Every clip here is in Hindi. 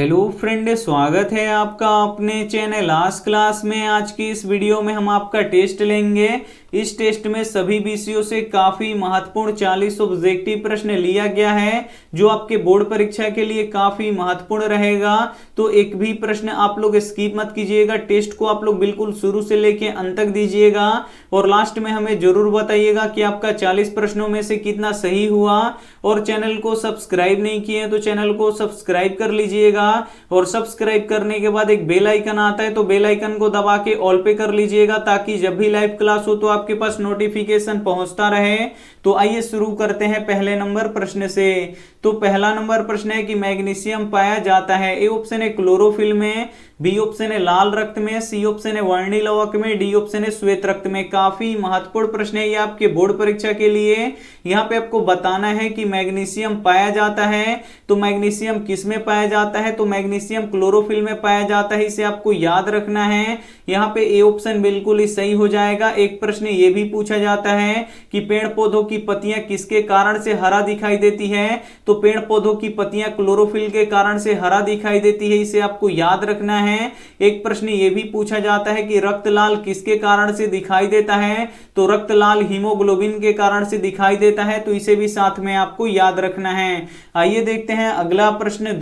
हेलो फ्रेंड, स्वागत है आपका अपने चैनल आज क्लास में। आज की इस वीडियो में हम आपका टेस्ट लेंगे। इस टेस्ट में सभी विषयों से काफी महत्वपूर्ण 40 ऑब्जेक्टिव प्रश्न लिया गया है जो आपके बोर्ड परीक्षा के लिए काफी महत्वपूर्ण रहेगा। तो एक भी प्रश्न आप लोग स्किप मत कीजिएगा। टेस्ट को आप लोग बिल्कुल शुरू से लेके अंत तक दीजिएगा और लास्ट में हमें जरूर बताइएगा कि आपका 40 प्रश्नों में से कितना सही हुआ। और चैनल को सब्सक्राइब नहीं किए तो चैनल को सब्सक्राइब कर लीजिएगा और सब्सक्राइब करने के बाद एक बेल आइकन आता है तो बेल आइकन को दबा के ऑल पे कर लीजिएगा ताकि जब भी लाइव क्लास हो तो आपके पास नोटिफिकेशन पहुंचता रहे। तो आइए शुरू करते हैं पहले नंबर प्रश्न से। तो पहला नंबर प्रश्न है कि मैग्नीशियम पाया जाता है। ए ऑप्शन है क्लोरोफिल में, बी ऑप्शन है लाल रक्त में, सी ऑप्शन है वर्णी लवक में, डी ऑप्शन है श्वेत रक्त में। काफी महत्वपूर्ण प्रश्न है ये आपके बोर्ड परीक्षा के लिए। यहाँ पे आपको बताना है कि मैग्नीशियम पाया जाता है तो मैग्नीशियम किस में पाया जाता है, तो मैग्नीशियम क्लोरोफिल में पाया जाता है, इसे आपको याद रखना है। यहाँ पे ए ऑप्शन बिल्कुल ही सही हो जाएगा। एक प्रश्न ये भी पूछा जाता है कि पेड़ पौधों की पत्तियां किसके कारण से हरा दिखाई देती है, तो पेड़ पौधों की पत्तियां क्लोरोफिल के कारण से हरा दिखाई देती है, इसे आपको याद रखना है। एक प्रश्न ये भी पूछा जाता है कि रक्त लाल किसके कारण से दिखाई देता है, तो रक्त लाल हीमोग्लोबिन के कारण से दिखाई देता है, तो इसे भी साथ में आपको याद रखना है। आइए देखते हैं अगला प्रश्न।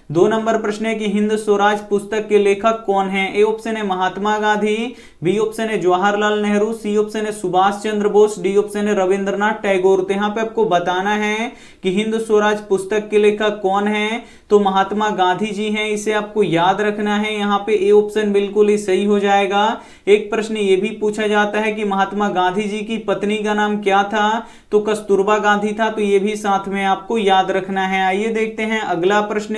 दो नंबर प्रश्न है कि हिंद स्वराज पुस्तक के लेखक कौन है। ए ऑप्शन है महात्मा गांधी, बी ऑप्शन है जवाहरलाल नेहरू, सी ऑप्शन है सुभाष चंद्र बोस, डी ऑप्शन है रविंद्रनाथ टैगोर। तो यहाँ पे आपको बताना है कि हिंद स्वराज पुस्तक के लेखक कौन है, तो महात्मा गांधी जी हैं, इसे आपको याद रखना है। यहाँ पे ए ऑप्शन बिल्कुल ही सही हो जाएगा। एक प्रश्न ये भी पूछा जाता है कि महात्मा गांधी जी की पत्नी का नाम क्या था, तो कस्तूरबा गांधी था, तो ये भी साथ में आपको याद रखना है। आइए देखते हैं अगला प्रश्न।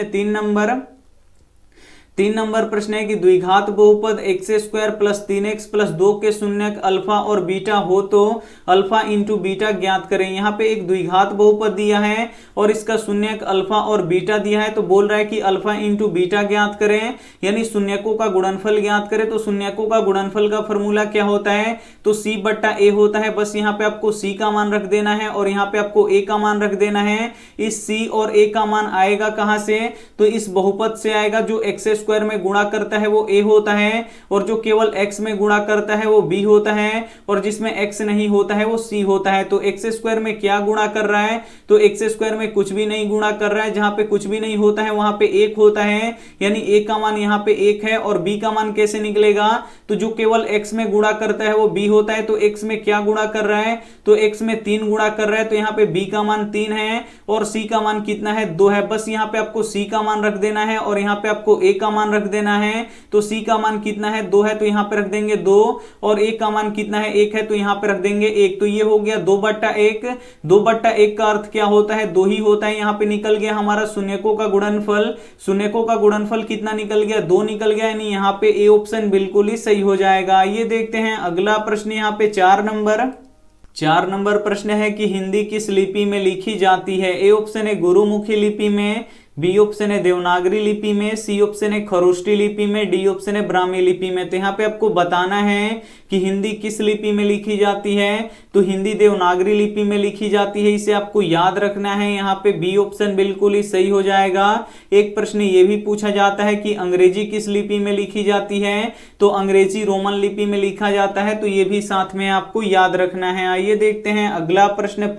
3 नंबर प्रश्न है कि द्विघात बहुपद x² + 3x + 2 के शून्यक अल्फा और बीटा हो तो अल्फा इंटू बीटा ज्ञात करें। यहाँ पे एक द्विघात बहुपद दिया है और इसका शून्यक अल्फा और बीटा दिया है, तो बोल रहा है कि अल्फा इंटू बीटा ज्ञात करें, यानी शून्यकों का गुणनफल ज्ञात करें। तो शून्यकों का गुणनफल का फॉर्मूला क्या होता है, तो c/a होता है। बस यहाँ पे आपको c का मान रख देना है और यहाँ पे आपको a का मान रख देना है। इस c और a का मान आएगा कहां से, तो इस बहुपद से आएगा। जो x² में गुणा करता है वो a होता है और जो केवल x में गुणा करता है वो b होता है और जिसमें x नहीं होता है वो c होता है। तो x² में क्या गुणा कर रहा है, तो x² में कुछ भी नहीं गुणा कर रहा है। जहां पे कुछ भी नहीं होता है वहां पे 1 होता है, यानी a का मान यहाँ पे 1 है। और b का मान कैसे निकलेगा, तो जो केवल x में गुणा करता है वो b होता है। तो x में क्या गुणा कर रहा है, तो x में 3 गुणा कर रहा है, तो यहाँ पे b का मान 3 है और c का मान कितना है, 2 है। बस यहाँ पे आपको c का मान रख देना है और यहाँ पे आपको a का मान रख देना है। तो c का मान कितना है, 2 है, तो यहाँ पे रख देंगे 2 और a का मान कितना है, 1 है, तो यहाँ पे रख देंगे 1। तो ये हो गया 2/1। 2/1 का अर्थ क्या होता है, 2 ही होता है। यहाँ पे निकल गया हमारा शून्यकों का गुणनफल। शून्यकों का गुणनफल कितना निकल गया, 2 निकल गया, यानी यहाँ पे ए ऑप्शन बिल्कुल ही सही हो जाएगा। ये देखते हैं अगला प्रश्न। यहाँ पे 4 नंबर प्रश्न है कि हिंदी किस लिपि में लिखी जाती है। ए ऑप्शन है गुरुमुखी लिपि में, बी ऑप्शन है देवनागरी लिपि में, सी ऑप्शन है खरोष्टी लिपि में, डी ऑप्शन है ब्राह्मी लिपि में। तो यहाँ पे आपको बताना है कि हिंदी किस लिपि में लिखी जाती है, तो हिंदी देवनागरी लिपि में लिखी जाती है, इसे आपको याद रखना है। यहाँ पे बी ऑप्शन बिल्कुल ही सही हो जाएगा। एक प्रश्न ये भी पूछा जाता है कि अंग्रेजी किस लिपि में लिखी जाती है, तो अंग्रेजी रोमन लिपि में लिखा जाता है, तो ये भी साथ में आपको याद रखना है। आइए देखते हैं अगला प्रश्न।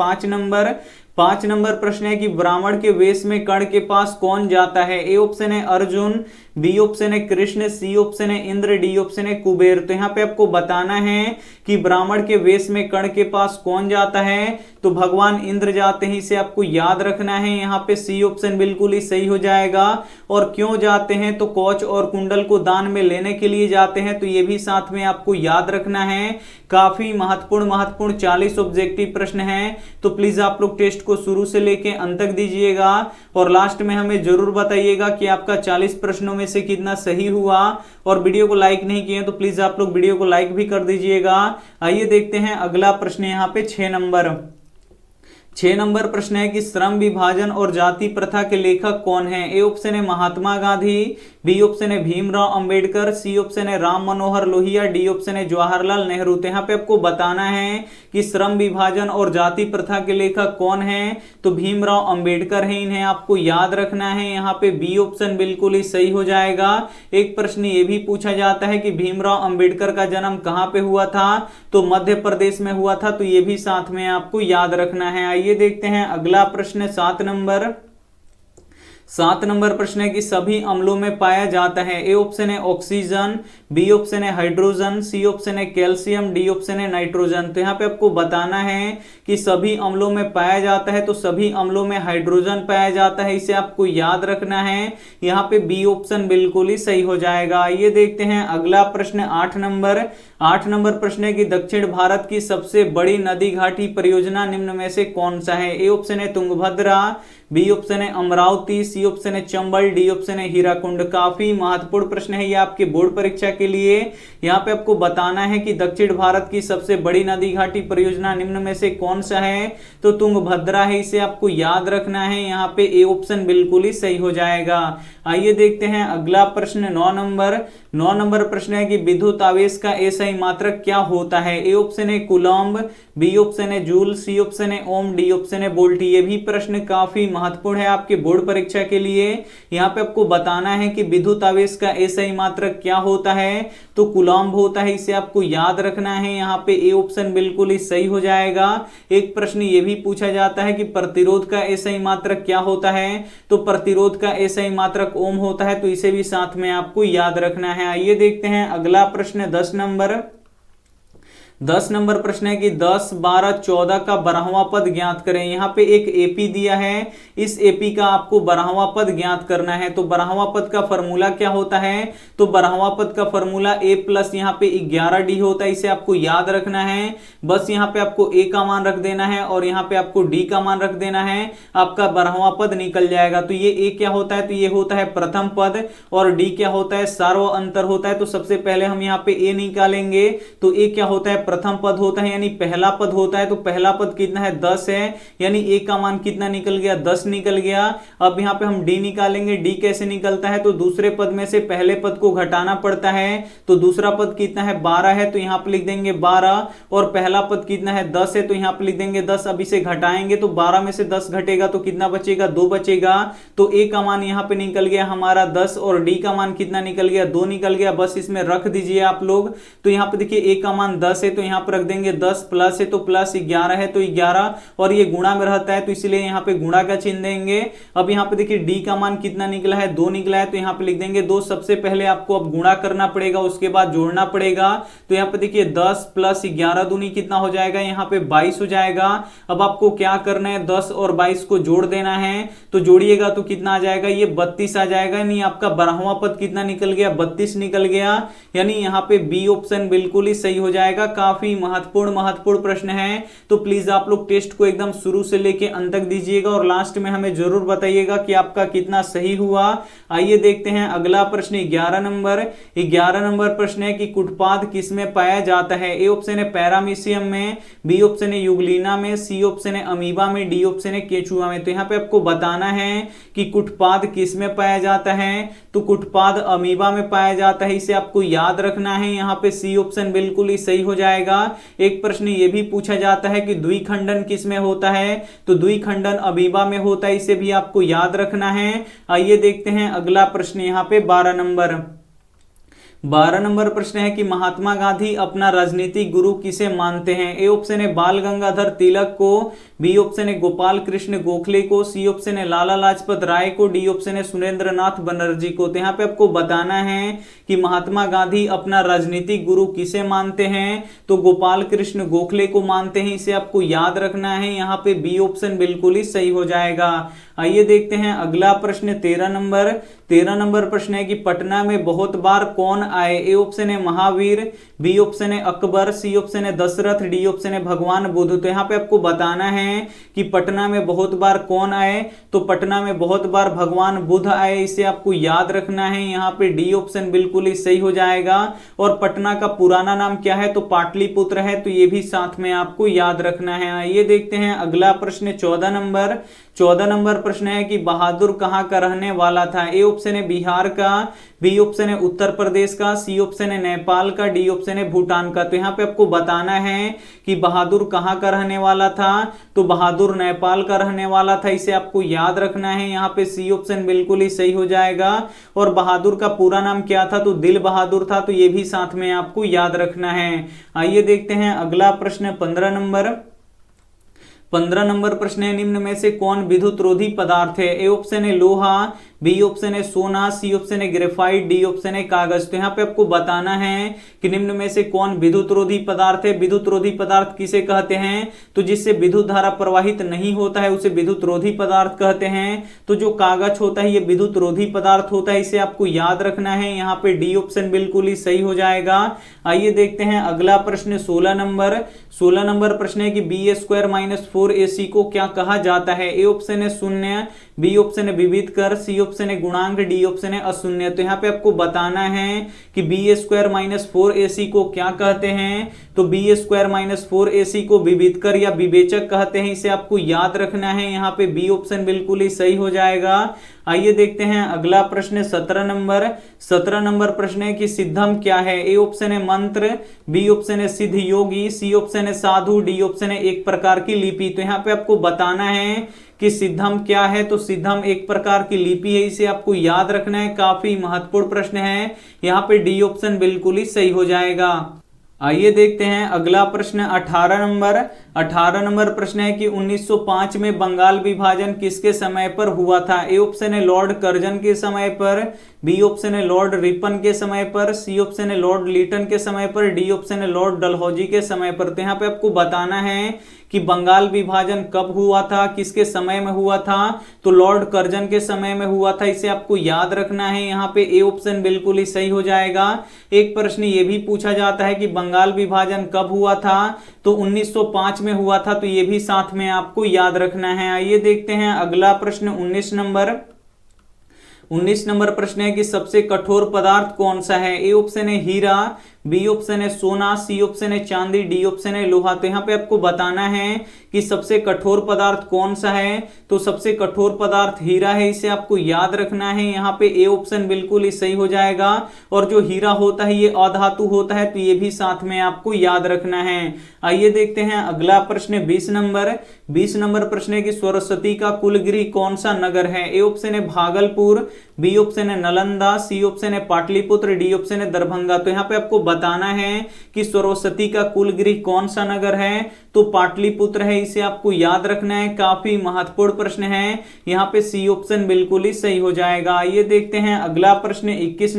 5 नंबर प्रश्न है कि ब्राह्मण के वेश में कर्ण के पास कौन जाता है। ए ऑप्शन है अर्जुन, बी ऑप्शन है कृष्ण, सी ऑप्शन है इंद्र, डी ऑप्शन है कुबेर। तो यहाँ पे आपको बताना है कि ब्राह्मण के वेश में कर्ण के पास कौन जाता है, तो भगवान इंद्र जाते हैं, इसे आपको याद रखना है। यहाँ पे सी ऑप्शन बिल्कुल ही सही हो जाएगा। और क्यों जाते हैं, तो कवच और कुंडल को दान में लेने के लिए जाते हैं, तो ये भी साथ में आपको याद रखना है। काफी महत्वपूर्ण 40 ऑब्जेक्टिव प्रश्न हैं, तो प्लीज आप लोग टेस्ट को शुरू से लेके अंत तक दीजिएगा और लास्ट में हमें जरूर बताइएगा कि आपका 40 प्रश्नों में से कितना सही हुआ। और वीडियो को लाइक नहीं किए तो प्लीज आप लोग वीडियो को लाइक भी कर दीजिएगा। आइए देखते हैं अगला प्रश्न। यहाँ पे 6 नंबर प्रश्न है कि श्रम विभाजन और जाति प्रथा के लेखक कौन है। ए ऑप्शन है महात्मा गांधी, बी ऑप्शन है भीमराव अंबेडकर, सी ऑप्शन है राम मनोहर लोहिया, डी ऑप्शन है जवाहरलाल नेहरू। तो यहाँ पे आपको बताना है कि श्रम विभाजन और जाति प्रथा के लेखक कौन है, तो भीमराव अंबेडकर है, इन्हें आपको याद रखना है। यहाँ पे बी ऑप्शन बिल्कुल ही सही हो जाएगा। एक प्रश्न ये भी पूछा जाता है कि भीमराव अंबेडकर का जन्म कहाँ पे हुआ था, तो मध्य प्रदेश में हुआ था, तो ये भी साथ में आपको याद रखना है। आइए देखते हैं अगला प्रश्न 7 नंबर प्रश्न है कि सभी अम्लों में पाया जाता है। ए ऑप्शन है ऑक्सीजन, बी ऑप्शन है हाइड्रोजन, सी ऑप्शन है कैल्शियम, डी ऑप्शन है नाइट्रोजन। तो यहाँ पे आपको बताना है कि सभी अम्लों में पाया जाता है, तो सभी अम्लों में हाइड्रोजन पाया जाता है, इसे आपको याद रखना है। यहाँ पे बी ऑप्शन बिल्कुल ही सही हो जाएगा। आइए देखते हैं अगला प्रश्न 8 नंबर प्रश्न है कि दक्षिण भारत की सबसे बड़ी नदी घाटी परियोजना निम्न में से कौन सा है। ए ऑप्शन है तुंगभद्रा, बी ऑप्शन है अमरावती, सी ऑप्शन है चंबल, डी ऑप्शन है हीराकुंड। काफी महत्वपूर्ण प्रश्न है ये आपके बोर्ड परीक्षा के लिए। यहाँ पे आपको बताना है कि दक्षिण भारत की सबसे बड़ी नदी घाटी परियोजना निम्न में से कौन सा है, तो तुंगभद्रा है, इसे आपको याद रखना है। यहाँ पे ए ऑप्शन बिल्कुल ही सही हो जाएगा। आइए देखते हैं अगला प्रश्न 9 नंबर प्रश्न है कि विद्युत आवेश का एसआई मात्रक क्या होता है। ए ऑप्शन है कूलम्ब, बी ऑप्शन है जूल, सी ऑप्शन है ओम, डी ऑप्शन है वोल्ट। ये भी प्रश्न काफी महत्वपूर्ण है आपके बोर्ड परीक्षा के लिए। यहाँ पे आपको बताना है कि विद्युत आवेश का एसआई मात्रक क्या होता है, तो कूलम्ब होता है, इसे आपको याद रखना है। यहाँ पे ए ऑप्शन बिल्कुल ही सही हो जाएगा। एक प्रश्न ये भी पूछा जाता है कि प्रतिरोध का एसआई मात्रक क्या होता है, तो प्रतिरोध का एसआई मात्रक ओम होता है, तो इसे भी साथ में आपको याद रखना है। आइए देखते हैं अगला प्रश्न 10 नंबर प्रश्न है कि 10, 12, 14 का 12वां पद ज्ञात करें। यहाँ पे एक एपी दिया है, इस एपी का आपको 12वां पद ज्ञात करना है। तो 12वां पद का फॉर्मूला क्या होता है, तो 12वां पद का फॉर्मूला a प्लस यहाँ पे 11d होता है, इसे आपको याद रखना है। बस यहाँ पे आपको a का मान रख देना है और यहाँ पे आपको d का मान रख देना है, आपका 12वां पद निकल जाएगा। तो ये a क्या होता है, तो ये होता है प्रथम पद, और d क्या होता है, सार्व अंतर होता है। तो सबसे पहले हम यहाँ पे a निकालेंगे, तो a क्या होता है, प्रथम पद होता है, यानी पहला पद होता है। तो पहला पद कितना है, 10 है, यानी a का मान कितना निकल गया, 10 निकल गया। अब यहाँ पे हम d निकालेंगे, d कैसे निकलता है, तो दूसरे पद में से पहले पद को घटाना पड़ता है। तो दूसरा पद कितना है, 12 है, तो यहाँ पे लिख देंगे 12, और पहला पद कितना है, 10 है, तो यहाँ पे लिख देंगे 10। अब इसे घटाएंगे तो 12 में से 10 घटेगा तो कितना बचेगा, 2 बचेगा। तो a का मान यहाँ पे निकल गया हमारा 10, और d का मान कितना निकल गया, 2 निकल गया। बस इसमें रख दीजिए आप लोग। तो यहाँ पे देखिए a का मान 10 है, तो यहाँ पर रख देंगे 10, प्लस है तो प्लस 11 है तो 11, और ये गुणा में रहता है तो इसलिए यहाँ पे गुणा का चिन्ह देंगे। अब यहाँ पे देखिए d का मान कितना निकला है, 2 निकला है, तो यहाँ पे लिख देंगे 2। सबसे पहले आपको अब गुणा करना पड़ेगा, उसके बाद जोड़ना पड़ेगा। तो यहाँ पे देखिए 10 प्लस 11 दूनी कितना हो जाएगा, यहाँ पे 22 हो जाएगा। अब आपको क्या करना है, 10 और 22 को जोड़ देना है, तो जोड़िएगा तो कितना आ जाएगा, ये 32 आ जाएगा। यानी आपका 12वां पद कितना निकल गया, 32 निकल गया। यानी यहाँ पे बी ऑप्शन बिल्कुल ही सही हो जाएगा। काफी महत्वपूर्ण प्रश्न है, तो प्लीज आप लोग टेस्ट को एकदम शुरू से लेके अंत तक दीजिएगा और लास्ट में हमें जरूर बताइएगा कि आपका कितना सही हुआ। आइए देखते हैं अगला प्रश्न 11 नंबर प्रश्न है कि कुटपाद किसमें पाया जाता है। ए ऑप्शन है पैरामीशियम में, बी ऑप्शन है यूग्लिना में, सी ऑप्शन है अमीबा में, डी ऑप्शन है केचुआ में। तो यहाँ पे आपको बताना है कि कुटपाद किसमें पाया जाता है, तो कुटपाद अमीबा में पाया जाता है, इसे आपको याद रखना है। यहाँ पे सी ऑप्शन बिल्कुल ही सही हो जाएगा। एक प्रश्न ये भी पूछा जाता है कि द्विखंडन किसमें होता है, तो द्विखंडन अमीबा में होता है, इसे भी आपको याद रखना है। आइए देखते हैं अगला प्रश्न यहाँ पे 12 नंबर प्रश्न है कि महात्मा गांधी अपना राजनीतिक गुरु किसे मानते हैं। ए ऑप्शन है बाल गंगाधर तिलक को, बी ऑप्शन है गोपाल कृष्ण गोखले को, सी ऑप्शन है लाला लाजपत राय को, डी ऑप्शन है सुरेंद्र नाथ बनर्जी को। तो यहाँ पे आपको बताना है कि महात्मा गांधी अपना राजनीतिक गुरु किसे मानते हैं, तो गोपाल कृष्ण गोखले को मानते हैं, इसे आपको याद रखना है। यहाँ पे बी ऑप्शन बिल्कुल ही सही हो जाएगा। आइए देखते हैं अगला प्रश्न 13 नंबर प्रश्न है कि पटना में बहुत बार कौन आए। ए ऑप्शन है महावीर, बी ऑप्शन है अकबर, सी ऑप्शन है दशरथ, डी ऑप्शन है भगवान बुद्ध। तो यहाँ पे आपको बताना है कि पटना में बहुत बार कौन आए, तो पटना में बहुत बार भगवान बुद्ध आए, इसे आपको याद रखना है। यहाँ पे डी ऑप्शन बिल्कुल ही सही हो जाएगा। और पटना का पुराना नाम क्या है, तो पाटलिपुत्र है, तो ये भी साथ में आपको याद रखना है। आइए देखते हैं अगला प्रश्न 14 नंबर प्रश्न है कि बहादुर कहाँ का रहने वाला था। ए ऑप्शन है बिहार का, बी ऑप्शन है उत्तर प्रदेश का, सी ऑप्शन है नेपाल का, डी ऑप्शन ऑप्शन है भूटान का। तो यहाँ पे आपको बताना है कि बहादुर कहाँ का रहने वाला था, तो बहादुर नेपाल का रहने वाला था, इसे आपको याद रखना है। यहाँ पे सी ऑप्शन बिल्कुल ही सही हो जाएगा। और बहादुर का पूरा नाम क्या था, तो दिल बहादुर था, तो ये भी साथ में आपको याद रखना है। आइए देखते हैं अगला प्रश्न 15 नंबर प्रश्न है, निम्न में से कौन विद्युत रोधी पदार्थ है? ए ऑप्शन है लोहा, बी ऑप्शन है सोना, सी ऑप्शन है ग्रेफाइट, डी ऑप्शन है कागज। तो यहाँ पे आपको बताना है कि निम्न में से कौन विद्युत रोधी पदार्थ है। विद्युत रोधी पदार्थ किसे कहते हैं, तो जिससे विद्युत धारा प्रवाहित नहीं होता है उसे विद्युत रोधी पदार्थ कहते हैं। तो जो कागज होता है ये विद्युत रोधी पदार्थ होता है, इसे आपको याद रखना है। यहाँ पे डी ऑप्शन बिल्कुल ही सही हो जाएगा। आइए देखते हैं अगला प्रश्न 16 नंबर प्रश्न है कि बी स्क्वायर माइनस 4ac को क्या कहा जाता है? ए ऑप्शन है शून्य, बी ऑप्शन है विविध कर, सी ऑप्शन है गुणांक, डी ऑप्शन है अशून्य। तो यहाँ पे आपको बताना है कि बी स्क्वायर माइनस 4ac को क्या कहते हैं, तो बी स्क्वायर माइनस 4ac को विविध कर या विवेचक कहते हैं, इसे आपको याद रखना है। यहाँ पे बी ऑप्शन बिल्कुल ही सही हो जाएगा। आइए देखते हैं अगला प्रश्न 17 नंबर प्रश्न है कि सिद्धम क्या है? ए ऑप्शन है मंत्र, बी ऑप्शन है सिद्ध योगी, सी ऑप्शन है साधु, डी ऑप्शन है एक प्रकार की लिपि। तो यहाँ पे आपको बताना है कि सिद्धम क्या है, तो सिद्धम एक प्रकार की लिपि है, इसे आपको याद रखना है। काफी महत्वपूर्ण प्रश्न है, यहाँ पे डी ऑप्शन बिल्कुल ही सही हो जाएगा। आइए देखते हैं अगला प्रश्न 18 नंबर प्रश्न है कि 1905 में बंगाल विभाजन किसके समय पर हुआ था? ए ऑप्शन है लॉर्ड कर्जन के समय पर, बी ऑप्शन है लॉर्ड रिपन के समय पर, सी ऑप्शन है लॉर्ड लीटन के समय पर, डी ऑप्शन है लॉर्ड डलहौजी के समय पर। तो यहाँ पे आपको बताना है कि बंगाल विभाजन कब हुआ था, किसके समय में हुआ था, तो लॉर्ड कर्जन के समय में हुआ था, इसे आपको याद रखना है। यहाँ पे ए ऑप्शन बिल्कुल ही सही हो जाएगा। एक प्रश्न ये भी पूछा जाता है कि बंगाल विभाजन कब हुआ था, तो 1905 में हुआ था, तो ये भी साथ में आपको याद रखना है। आइए देखते हैं अगला प्रश्न 19 नंबर प्रश्न है कि सबसे कठोर पदार्थ कौन सा है? ए ऑप्शन है हीरा, बी ऑप्शन है सोना, सी ऑप्शन है चांदी, डी ऑप्शन है लोहा। तो यहाँ पे आपको बताना है कि सबसे कठोर पदार्थ कौन सा है, तो सबसे कठोर पदार्थ हीरा है, इसे आपको याद रखना है। यहाँ पे ए ऑप्शन बिल्कुल ही सही हो जाएगा। और जो हीरा होता है ये अधातु होता है, तो ये भी साथ में आपको याद रखना है। आइए देखते हैं अगला प्रश्न 20 नंबर प्रश्न है कि सरस्वती का कुलगृह कौन सा नगर है? ए ऑप्शन है भागलपुर, बी ऑप्शन है नालंदा, सी ऑप्शन है पाटलिपुत्र, डी ऑप्शन है दरभंगा। तो यहाँ पे आपको बताना है कि सरस्वती का कुलगृह कौन सा नगर है, तो पाटलिपुत्र है, इसे आपको याद रखना है। काफी महत्वपूर्ण प्रश्न है, यहाँ पे सी ऑप्शन बिल्कुल ही सही हो जाएगा। आइए देखते हैं अगला प्रश्न 21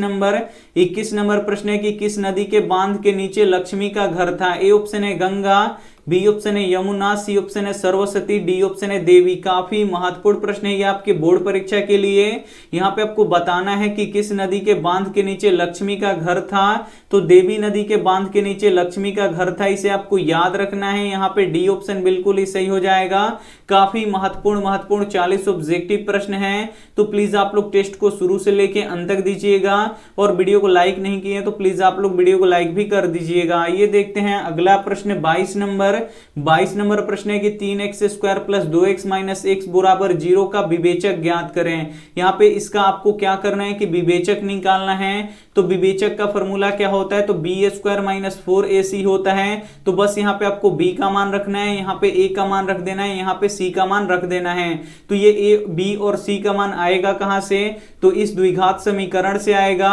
नंबर प्रश्न है कि किस नदी के बांध के नीचे लक्ष्मी का घर था? ए ऑप्शन है गंगा, बी ऑप्शन है यमुना, सी ऑप्शन है सरस्वती, डी ऑप्शन है देवी। काफी महत्वपूर्ण प्रश्न है ये आपके बोर्ड परीक्षा के लिए। यहाँ पे आपको बताना है कि किस नदी के बांध के नीचे लक्ष्मी का घर था, तो देवी नदी के बांध के नीचे लक्ष्मी का घर था, इसे आपको याद रखना है। यहाँ पे डी ऑप्शन बिल्कुल ही सही हो जाएगा। काफी महत्वपूर्ण 40 ऑब्जेक्टिव प्रश्न है, तो प्लीज आप लोग टेस्ट को शुरू से लेके अंत तक दीजिएगा। और वीडियो को लाइक नहीं किए तो प्लीज आप लोग वीडियो को लाइक भी कर दीजिएगा। आइए देखते हैं अगला प्रश्न 22 नंबर प्रश्न है कि 3x square plus 2x minus x बराबर 0 का विवेचक ज्ञात करें। यहाँ पे इसका आपको क्या करना है कि विवेचक निकालना है। तो विवेचक का फॉर्मूला क्या होता है, तो बी स्क्वायर माइनस 4ac होता है। तो बस यहाँ पे आपको b का मान रखना है, यहाँ पे a का मान रख देना है, यहाँ पे c का मान रख देना है। तो ये a, b और c का मान आएगा कहां से, तो इस द्विघात समीकरण से आएगा।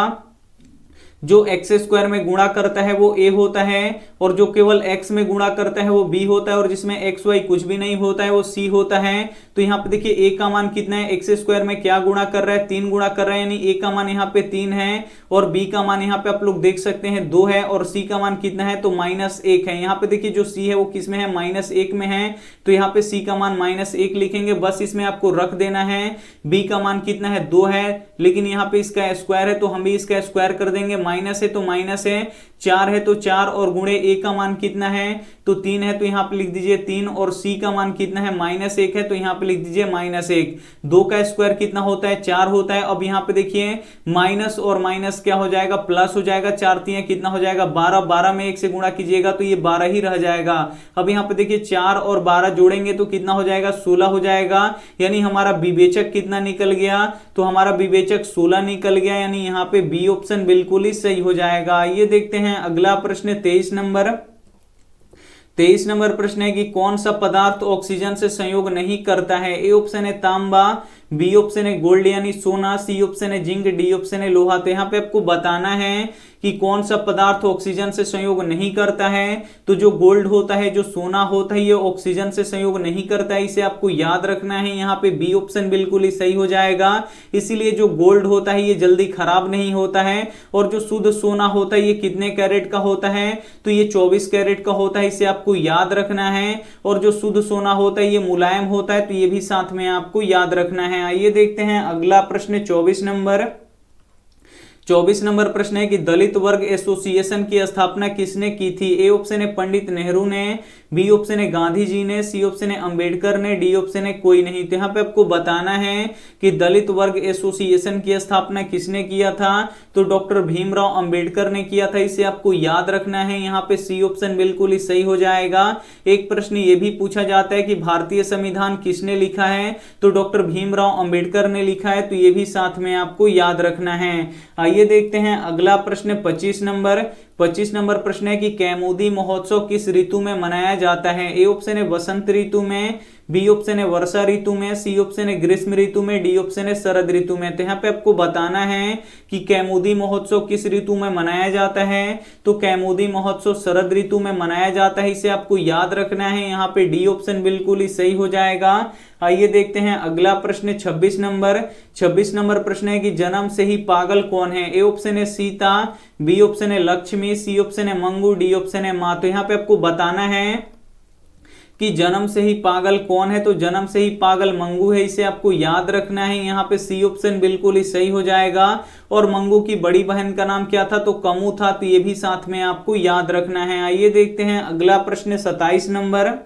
जो एक्स स्क्वायर में गुणा करता है वो a होता है, और जो केवल x में गुणा करता है वो b होता है, और जिसमें x y कुछ भी नहीं होता है वो c होता है। तो यहाँ पे देखिए a का मान कितना है, एक्स स्क्वायर में क्या गुणा कर रहा है, 3 गुणा कर रहा है, यानी a का मान यहाँ पे 3 है, और b का मान यहाँ पे आप लोग देख सकते हैं 2 है, और c का मान कितना है, तो -1 है। यहाँ पे देखिए जो c है वो किस में है, -1 में है, तो यहाँ पे c का मान -1 लिखेंगे, बस इसमें आपको रख देना है। b का मान कितना है, 2 है, लेकिन यहाँ पे इसका स्क्वायर है तो हम भी इसका स्क्वायर कर देंगे, माइनस है तो माइनस है, 4 है तो 4 और गुणे ए का मान कितना है, तो 3 है, तो यहाँ पे लिख दीजिए 3, और सी का मान कितना है, -1 है, तो यहाँ पे लिख दीजिए -1। 2 का स्क्वायर कितना होता है, 4 होता है। अब यहाँ पे देखिए माइनस और माइनस क्या हो जाएगा, प्लस हो जाएगा। 4 3 कितना हो जाएगा, 12। 12 में 1 से गुणा कीजिएगा तो ये 12 ही रह जाएगा। अब यहाँ पे देखिए 4 और 12 जोड़ेंगे तो कितना हो जाएगा, 16 हो जाएगा। यानी हमारा विवेचक कितना निकल गया, तो हमारा विवेचक 16 निकल गया। यानी यहाँ पे बी ऑप्शन बिल्कुल ही सही हो जाएगा। ये देखते हैं अगला प्रश्न 23 नंबर। 23 नंबर प्रश्न है कि कौन सा पदार्थ ऑक्सीजन से संयोग नहीं करता है। ए ऑप्शन है तांबा, बी ऑप्शन है गोल्ड यानी सोना, सी ऑप्शन है जिंक, डी ऑप्शन है लोहा। तो यहाँ पे आपको बताना है कि कौन सा पदार्थ ऑक्सीजन से संयोग नहीं करता है। तो जो गोल्ड होता है, जो सोना होता है, ये ऑक्सीजन से संयोग नहीं करता है, इसे आपको याद रखना है। यहाँ पे बी ऑप्शन बिल्कुल ही सही हो जाएगा। इसीलिए जो गोल्ड होता है ये जल्दी खराब नहीं होता है। और जो शुद्ध सोना होता है ये कितने कैरेट का होता है, तो ये 24 कैरेट का होता है, इसे आपको याद रखना है। और जो शुद्ध सोना होता है ये मुलायम होता है, तो ये भी साथ में आपको याद रखना है। आइए देखते हैं अगला प्रश्न 24 नंबर। 24 नंबर प्रश्न है कि दलित वर्ग एसोसिएशन की स्थापना किसने की थी। ए ऑप्शन है पंडित नेहरू ने, बी ऑप्शन है गांधी जी ने, सी ऑप्शन है अंबेडकर ने, डी ऑप्शन है कोई नहीं। तो यहाँ पे आपको बताना है कि दलित वर्ग एसोसिएशन की स्थापना किसने किया था, तो डॉक्टर भीमराव अंबेडकर ने किया था, इसे आपको याद रखना है। यहाँ पे सी ऑप्शन बिल्कुल ही सही हो जाएगा। एक प्रश्न ये भी पूछा जाता है कि भारतीय संविधान किसने लिखा है, तो डॉक्टर भीमराव अंबेडकर ने लिखा है, तो ये भी साथ में आपको याद रखना है। आइए देखते हैं अगला प्रश्न 25 नंबर। 25 नंबर प्रश्न है कि कैमोदी महोत्सव किस ऋतु में मनाया जाता है। ए ऑप्शन है वसंत ऋतु में, बी ऑप्शन है वर्षा ऋतु में, सी ऑप्शन है ग्रीष्म ऋतु में, डी ऑप्शन है शरद ऋतु में। तो यहाँ पे आपको बताना है कि कैमोदी महोत्सव किस ऋतु में मनाया जाता है, तो कैमोदी महोत्सव शरद ऋतु में मनाया जाता है, इसे आपको याद रखना है। यहाँ पे डी ऑप्शन बिल्कुल ही सही हो जाएगा। आइए देखते हैं अगला प्रश्न 26 नंबर। 26 नंबर प्रश्न है कि जन्म से ही पागल कौन है। ए ऑप्शन है सीता, बी ऑप्शन है लक्ष्मी, सी ऑप्शन है मंगू, डी ऑप्शन है माँ। तो यहाँ पे आपको बताना है कि जन्म से ही पागल कौन है, तो जन्म से ही पागल मंगू है, इसे आपको याद रखना है। यहाँ पे सी ऑप्शन बिल्कुल ही सही हो जाएगा। और मंगू की बड़ी बहन का नाम क्या था, तो कमू था, तो ये भी साथ में आपको याद रखना है। आइए देखते हैं अगला प्रश्न 27 नंबर।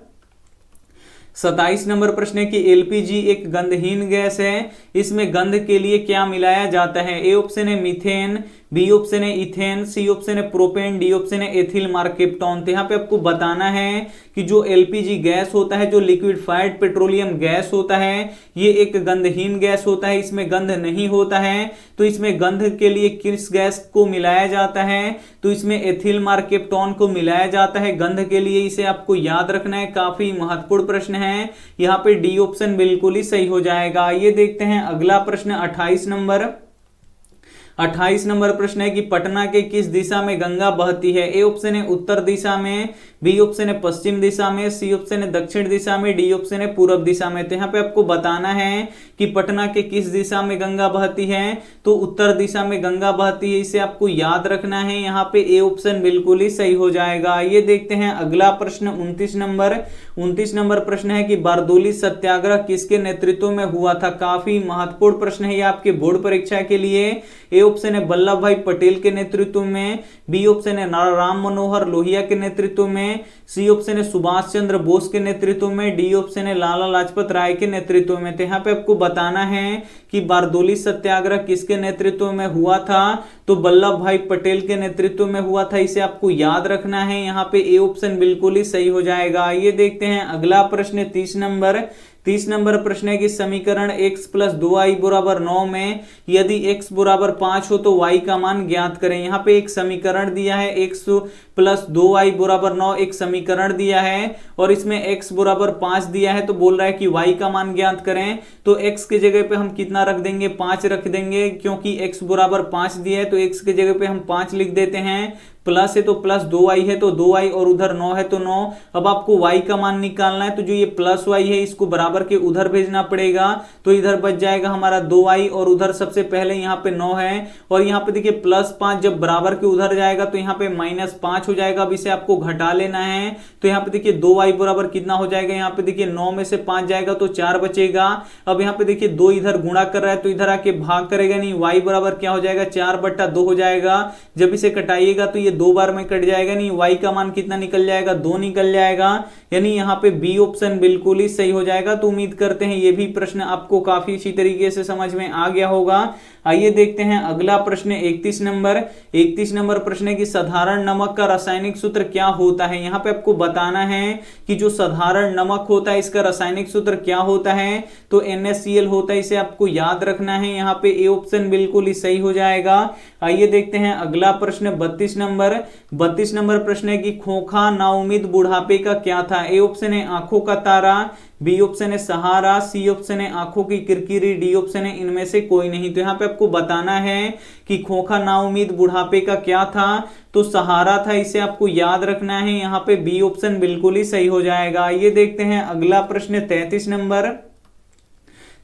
27 नंबर प्रश्न है कि एलपीजी एक गंधहीन गैस है, इसमें गंध के लिए क्या मिलाया जाता है। ए ऑप्शन है मीथेन, बी ऑप्शन है इथेन, सी ऑप्शन है प्रोपेन, डी ऑप्शन है एथिल मार्केप्टॉन। तो यहाँ पे आपको बताना है कि जो एलपीजी गैस होता है, जो लिक्विफाइड पेट्रोलियम गैस होता है, ये एक गंधहीन गैस होता है, इसमें गंध नहीं होता है। तो इसमें गंध के लिए किस गैस को मिलाया जाता है, तो इसमें एथिल मार्केप्टॉन को मिलाया जाता है गंध के लिए, इसे आपको याद रखना है। काफी महत्वपूर्ण प्रश्न है। यहाँ पे डी ऑप्शन बिल्कुल ही सही हो जाएगा। ये देखते हैं अगला प्रश्न 28 नंबर। 28 नंबर प्रश्न है कि पटना के किस दिशा में गंगा बहती है। ए ऑप्शन है उत्तर दिशा में, बी ऑप्शन है पश्चिम दिशा में, सी ऑप्शन है दक्षिण दिशा में, डी ऑप्शन है पूर्व दिशा में। तो यहाँ पे आपको बताना है कि पटना के किस दिशा में गंगा बहती है, तो उत्तर दिशा में गंगा बहती है, इसे आपको याद रखना है। यहाँ पे ए ऑप्शन बिल्कुल ही सही हो जाएगा। ये देखते हैं अगला प्रश्न 29 नंबर। 29 नंबर प्रश्न है कि बारदोली सत्याग्रह किसके नेतृत्व में हुआ था। काफी महत्वपूर्ण प्रश्न है ये आपके बोर्ड परीक्षा के लिए। ए ऑप्शन है वल्लभ भाई पटेल के नेतृत्व में, बी ऑप्शन है राम मनोहर लोहिया के नेतृत्व में, सी ऑप्शन है सुभाष चंद्र बोस के नेतृत्व में, डी ऑप्शन है लाला लाजपत राय के नेतृत्व में। तो यहाँ पे आपको बताना है कि बारदोली सत्याग्रह किसके नेतृत्व में हुआ था, तो वल्लभ भाई पटेल के नेतृत्व में हुआ था, इसे आपको याद रखना है। यहाँ पे ए ऑप्शन बिल्कुल ही सही हो जाएगा। ये देखते हैं अगला प्रश्न 30 नंबर। 30 नंबर प्रश्न है कि समीकरण x + 2y = 9 में यदि x = 5 हो तो y का मान ज्ञात करें। यहाँ पे एक समीकरण दिया है, x + 2y = 9 एक समीकरण दिया है, और इसमें x = 5 दिया है, तो बोल रहा है कि y का मान ज्ञात करें। तो x के जगह पे हम कितना रख देंगे, 5 रख देंगे, क्योंकि x = 5 दिया है, तो x के जगह पे हम 5 लिख देते हैं। प्लस है तो प्लस 2y है तो 2y, और उधर 9 है तो 9। अब आपको y का मान निकालना है, तो जो ये प्लस y है इसको बराबर के उधर भेजना पड़ेगा, तो इधर बच जाएगा हमारा 2y, और उधर सबसे पहले यहाँ पे 9 है, और यहाँ पे देखिए +5 जब बराबर के उधर जाएगा तो यहाँ पे -5 हो जाएगा। अब इसे आपको घटा लेना है, तो यहाँ पे देखिए 2y बराबर कितना हो जाएगा, यहाँ पे देखिए 9 में से 5 जाएगा तो 4 बचेगा। अब यहाँ पे देखिए 2 इधर गुणा कर रहा है, तो इधर आके भाग करेगा नहीं, y बराबर क्या हो जाएगा, 4/2 हो जाएगा। जब इसे कटाइएगा तो ये दो बार में कट जाएगा, नहीं y का मान कितना निकल जाएगा, 2 निकल जाएगा, यानी यहाँ पे बी ऑप्शन बिल्कुल ही सही हो जाएगा। तो उम्मीद करते हैं ये भी प्रश्न आपको काफी अच्छी तरीके से समझ में आ गया होगा। आइए देखते हैं अगला प्रश्न 31 नंबर। 31 नंबर प्रश्न है कि साधारण नमक का रासायनिक सूत्र क्या होता है। यहाँ पे आपको बताना है कि जो साधारण नमक होता है इसका रासायनिक सूत्र क्या होता है, तो NaCl होता है, इसे आपको याद रखना है। यहाँ पे ए ऑप्शन बिल्कुल ही सही हो जाएगा। आइए देखते हैं अगला प्रश्न 32 नंबर। 32 नंबर प्रश्न है कि खोखा नाउम्मीद बुढ़ापे का क्या था। ए ऑप्शन है आंखों का तारा, बी ऑप्शन है सहारा, सी ऑप्शन है आंखों की किरकिरी, डी ऑप्शन है इनमें से कोई नहीं। तो यहाँ पे आपको बताना है कि खोखा नाउम्मीद बुढ़ापे का क्या था, तो सहारा था, इसे आपको याद रखना है। यहाँ पे बी ऑप्शन बिल्कुल ही सही हो जाएगा। ये देखते हैं अगला प्रश्न 33 नंबर।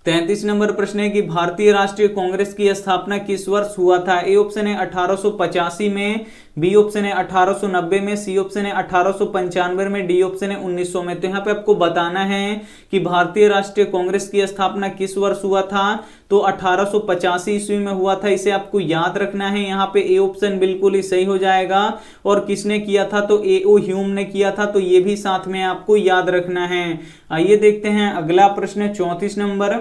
33 नंबर प्रश्न है कि भारतीय राष्ट्रीय कांग्रेस की स्थापना किस वर्ष हुआ था। ए ऑप्शन है 1885 में, बी ऑप्शन है 1890 में, सी ऑप्शन है 1895 में, डी ऑप्शन है 1900 में। तो यहाँ पे आपको बताना है कि भारतीय राष्ट्रीय कांग्रेस की स्थापना किस वर्ष हुआ था, तो 1885 ईस्वी में हुआ था, इसे आपको याद रखना है। यहाँ पे ए ऑप्शन बिल्कुल ही सही हो जाएगा। और किसने किया था, तो A.O. ह्यूम ने किया था, तो ये भी साथ में आपको याद रखना है। आइए देखते हैं अगला प्रश्न 34 नंबर।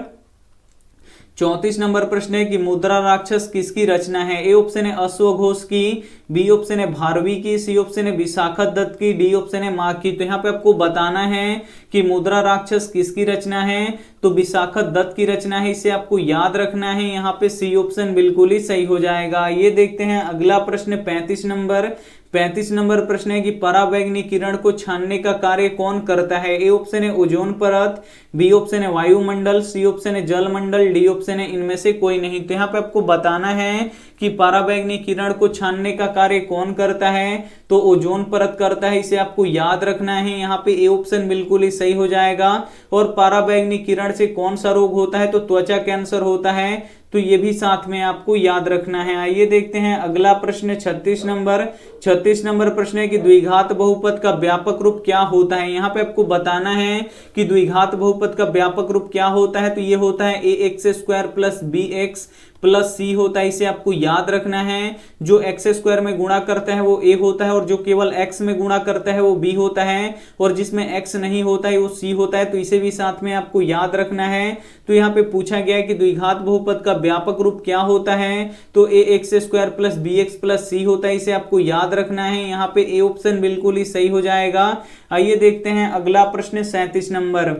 34 नंबर प्रश्न है कि मुद्रा राक्षस किसकी रचना है। ए ऑप्शन है अश्वघोष की, बी ऑप्शन है भारवी की, सी ऑप्शन है विशाखदत्त की, डी ऑप्शन है माघ की। तो यहाँ पे आपको बताना है कि मुद्रा राक्षस किसकी रचना है, तो विशाखदत्त की रचना है, इसे आपको याद रखना है। यहाँ पे सी ऑप्शन बिल्कुल ही सही हो जाएगा। ये देखते हैं अगला प्रश्न 35 नंबर। 35 नंबर प्रश्न है कि पराबैंगनी किरण को छानने का कार्य कौन करता है। ए ऑप्शन है ओजोन परत, बी ऑप्शन है वायुमंडल, सी ऑप्शन है जलमंडल, डी ऑप्शन है इनमें से कोई नहीं। तो यहाँ पे आपको बताना है कि पराबैंगनी किरण को छानने का कार्य कौन करता है, तो ओजोन परत करता है, इसे आपको याद रखना है। यहाँ पे ए ऑप्शन बिल्कुल ही सही हो जाएगा। और पराबैंगनी किरण से कौन सा रोग होता है, तो त्वचा कैंसर होता है, तो ये भी साथ में आपको याद रखना है। आइए देखते हैं अगला प्रश्न 36 नंबर। 36 नंबर प्रश्न है कि द्विघात बहुपद का व्यापक रूप क्या होता है। यहाँ पे आपको बताना है कि द्विघात बहुपद का व्यापक रूप क्या होता है, तो ये होता है ax² प्लस bx प्लस सी होता है, इसे आपको याद रखना है। जो x² में गुणा करता है वो a होता है, और जो केवल x में गुणा करता है वो b होता है, और जिसमें x नहीं होता है वो c होता है, तो इसे भी साथ में आपको याद रखना है। तो यहाँ पे पूछा गया है कि द्विघात बहुपद का व्यापक रूप क्या होता है, तो ax² plus bx plus c होता है, इसे आपको याद रखना है। यहाँ पे ए ऑप्शन बिल्कुल ही सही हो जाएगा। आइए देखते हैं अगला प्रश्न 37 नंबर।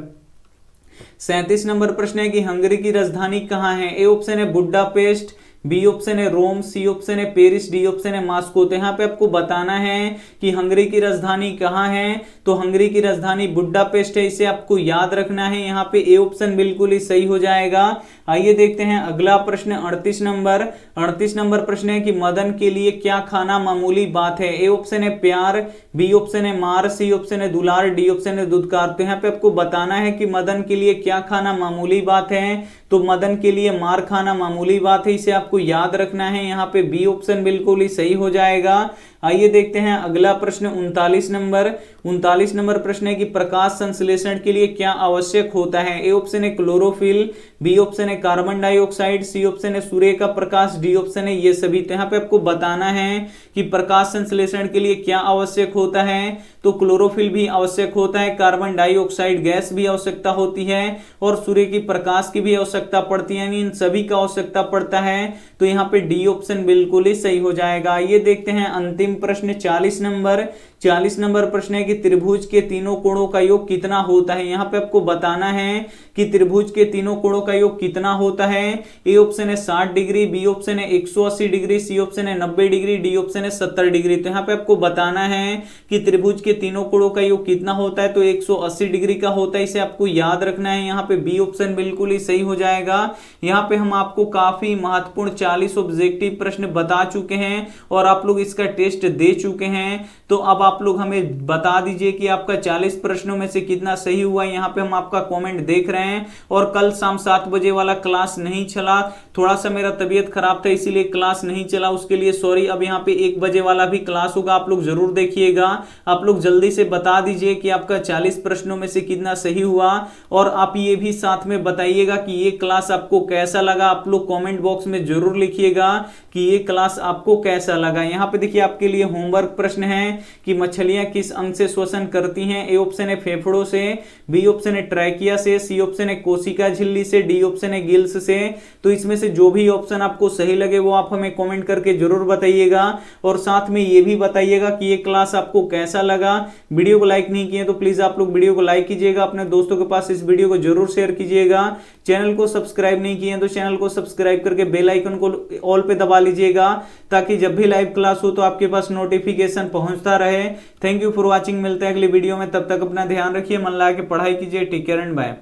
37 नंबर प्रश्न है कि हंगरी की राजधानी कहाँ है। ए ऑप्शन है बुडापेस्ट, बी ऑप्शन है रोम, सी ऑप्शन है पेरिस, डी ऑप्शन है मॉस्को। तो यहाँ पे आपको बताना है कि हंगरी की राजधानी कहाँ है, तो हंगरी की राजधानी बुडापेस्ट है, इसे आपको याद रखना है। यहाँ पे ए ऑप्शन बिल्कुल ही सही हो जाएगा। आइए देखते हैं अगला प्रश्न 38 नंबर। 38 नंबर प्रश्न है कि मदन के लिए क्या खाना मामूली बात है। ए ऑप्शन है प्यार, बी ऑप्शन है मार, सी ऑप्शन है दुलार, डी ऑप्शन है दुत्कार। तो यहाँ पे आपको बताना है कि मदन के लिए क्या खाना मामूली बात है, तो मदन के लिए मार खाना मामूली बात है, इसे आपको याद रखना है। यहाँ पे बी ऑप्शन बिल्कुल ही सही हो जाएगा। आइए देखते हैं अगला प्रश्न 39 नंबर। 39 नंबर प्रश्न है कि प्रकाश संश्लेषण के लिए क्या आवश्यक होता है। ए ऑप्शन है क्लोरोफिल, बी ऑप्शन है कार्बन डाइऑक्साइड, सी ऑप्शन है सूर्य का प्रकाश, डी ऑप्शन है ये सभी। तो यहाँ पे आपको बताना है कि प्रकाश संश्लेषण के लिए क्या आवश्यक होता है, तो क्लोरोफिल भी आवश्यक होता है, कार्बन डाइऑक्साइड गैस भी आवश्यकता होती है, और सूर्य की प्रकाश की भी आवश्यकता पड़ती है, यानी इन सभी का आवश्यकता पड़ता है। तो यहाँ पे डी ऑप्शन बिल्कुल ही सही हो जाएगा। ये देखते हैं अंतिम प्रश्न 40 नंबर। 40 नंबर प्रश्न है कि त्रिभुज के तीनों कोणों का योग कितना होता है। यहाँ पे आपको बताना है कि त्रिभुज के तीनों कोणों का योग कितना होता है। ए ऑप्शन है 60 डिग्री, बी ऑप्शन है 180 डिग्री, सी ऑप्शन है 90 डिग्री, डी ऑप्शन है 70 डिग्री। तो यहाँ पे आपको बताना है कि त्रिभुज के तीनों कोणों का योग कितना होता है, तो 180 डिग्री का होता है, इसे आपको याद रखना है। यहाँ पे बी ऑप्शन बिल्कुल ही सही हो जाएगा। यहाँ पे हम आपको काफी महत्वपूर्ण 40 ऑब्जेक्टिव प्रश्न बता चुके हैं, और आप लोग इसका टेस्ट दे चुके हैं। तो अब आप लोग हमें बता दीजिए कि आपका 40 प्रश्नों में से कितना सही हुआ। यहाँ पे हम आपका कमेंट देख रहे हैं। और कल शाम 7 बजे वाला क्लास नहीं चला, थोड़ा सा मेरा तबीयत खराब था इसीलिए क्लास नहीं चला, उसके लिए सॉरी। अब यहाँ पे 1 बजे वाला भी क्लास होगा, आप लोग जरूर देखिएगा। आप लोग जल्दी से बता दीजिए कि आपका 40 प्रश्नों में से कितना सही हुआ, और आप ये भी साथ में बताइएगा कि ये क्लास आपको कैसा लगा। आप लोग कमेंट बॉक्स में जरूर लिखिएगा कि ये क्लास आपको कैसा लगा। यहाँ पे देखिए आपके लिए होमवर्क प्रश्न है कि मछलियां किस अंग से श्वसन करती हैं। ए ऑप्शन है फेफड़ों से, बी ऑप्शन है ट्रैकिया से, सी ऑप्शन है कोशिका झिल्ली से, डी ऑप्शन है गिल्स से। तो इसमें से जो भी ऑप्शन आपको सही लगे वो आप हमें कमेंट करके जरूर बताइएगा, और साथ में ये भी बताइएगा कि ये क्लास आपको कैसा लगा। वीडियो को लाइक नहीं किए तो प्लीज आप लोग वीडियो को लाइक कीजिएगा, अपने दोस्तों के पास इस वीडियो को जरूर शेयर कीजिएगा। चैनल को सब्सक्राइब नहीं किए तो चैनल को सब्सक्राइब करके बेल आइकन को ऑल पे दबा लीजिएगा, ताकि जब भी लाइव क्लास हो तो आपके पास नोटिफिकेशन पहुंचता रहे। थैंक यू फॉर वॉचिंग, मिलते हैं अगली वीडियो में, तब तक अपना ध्यान रखिए, मन लगा के पढ़ाई कीजिए। Take care and bye.